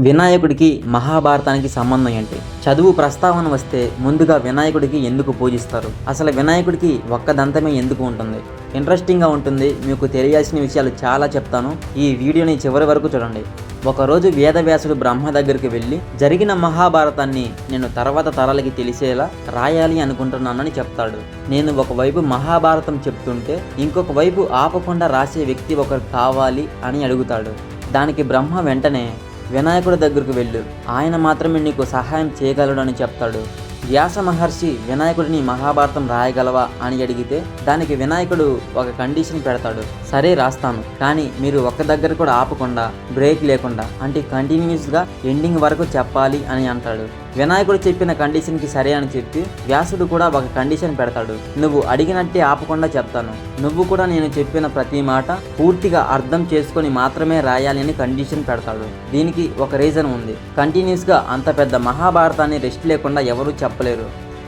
వినాయకుడికి మహాభారతానికి సంబంధం ఏంటి? చదువు ప్రస్తావన వస్తే ముందుగా వినాయకుడికి ఎందుకు పూజిస్తారు? అసలు వినాయకుడికి ఒక్క దంతమే ఎందుకు ఉంటుంది? ఇంట్రెస్టింగ్గా ఉంటుంది. మీకు తెలియాల్సిన విషయాలు చాలా చెప్తాను. ఈ వీడియోని చివరి వరకు చూడండి. ఒకరోజు వేదవ్యాసుడు బ్రహ్మ దగ్గరికి వెళ్ళి జరిగిన మహాభారతాన్ని నేను తర్వాత తరాలకి తెలిసేలా రాయాలి అనుకుంటున్నానని చెప్తాడు. నేను ఒకవైపు మహాభారతం చెప్తుంటే ఇంకొక వైపు ఆపకుండా రాసే వ్యక్తి ఒకరు కావాలి అని అడుగుతాడు. దానికి బ్రహ్మ వెంటనే వినాయకుడి దగ్గరకు వెళ్ళు, ఆయన మాత్రమే నీకు సహాయం చేయగలడు అని చెప్తాడు. వ్యాస మహర్షి వినాయకుడిని మహాభారతం రాయగలవా అని అడిగితే దానికి వినాయకుడు ఒక కండిషన్ పెడతాడు. సరే రాస్తాను, కానీ మీరు ఒక్క దగ్గర కూడా ఆపకుండా బ్రేక్ లేకుండా అంటే కంటిన్యూస్గా ఎండింగ్ వరకు చెప్పాలి అని అంటాడు. వినాయకుడు చెప్పిన కండిషన్కి సరే అని చెప్పి వ్యాసుడు కూడా ఒక కండిషన్ పెడతాడు. నువ్వు అడిగినట్టే ఆపకుండా చెప్తాను, నువ్వు కూడా నేను చెప్పిన ప్రతి మాట పూర్తిగా అర్థం చేసుకొని మాత్రమే రాయాలి అని కండిషన్ పెడతాడు. దీనికి ఒక రీజన్ ఉంది. కంటిన్యూస్గా అంత పెద్ద మహాభారతాన్ని రెస్ట్ లేకుండా ఎవరూ చెప్పలేరు.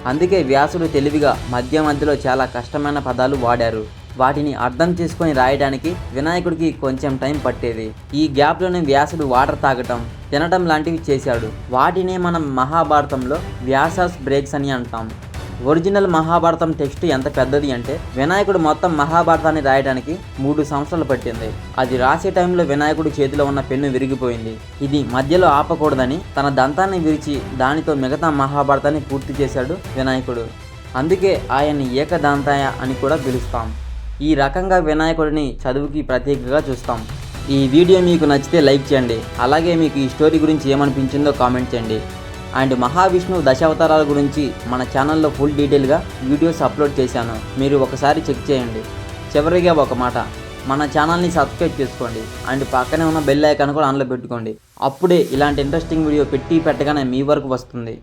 అందుకే వ్యాసుడు తెలివిగా మధ్యలో చాలా కష్టమైన పదాలు వాడారు. వాటిని అర్థం చేసుకొని రాయడానికి వినాయకుడికి కొంచెం టైం పట్టేది. ఈ గ్యాప్లోనే వ్యాసుడు వాటర్ తాగటం, తినటం లాంటివి చేశాడు. వాటినే మనం మహాభారతంలో వ్యాసాస్ బ్రేక్స్ అని అంటాం. ఒరిజినల్ మహాభారతం టెక్స్ట్ ఎంత పెద్దది అంటే వినాయకుడు మొత్తం మహాభారతాన్ని రాయడానికి 3 సంవత్సరాలు పట్టింది. అది రాసే టైంలో వినాయకుడి చేతిలో ఉన్న పెన్ను విరిగిపోయింది. ఇది మధ్యలో ఆపకూడదని తన దంతాన్ని విరిచి దానితో మిగతా మహాభారతాన్ని పూర్తి చేశాడు వినాయకుడు. అందుకే ఆయన్ని ఏకదంతాయ అని కూడా పిలుస్తాం. ఈ రకంగా వినాయకుడిని చదువుకి ప్రత్యేకంగా చూస్తాం. ఈ వీడియో మీకు నచ్చితే లైక్ చేయండి. అలాగే మీకు ఈ స్టోరీ గురించి ఏమనిపించిందో కామెంట్ చేయండి. అండ్ మహావిష్ణువు దశావతారాల గురించి మన ఛానల్లో ఫుల్ డీటెయిల్గా వీడియోస్ అప్లోడ్ చేశాను, మీరు ఒకసారి చెక్ చేయండి. చివరిగా ఒక మాట, మన ఛానల్ని సబ్స్క్రైబ్ చేసుకోండి అండ్ పక్కనే ఉన్న బెల్ ఐకాన్ కూడా ఆన్లో పెట్టుకోండి. అప్పుడే ఇలాంటి ఇంట్రెస్టింగ్ వీడియో పెట్టగానే మీ వరకు వస్తుంది.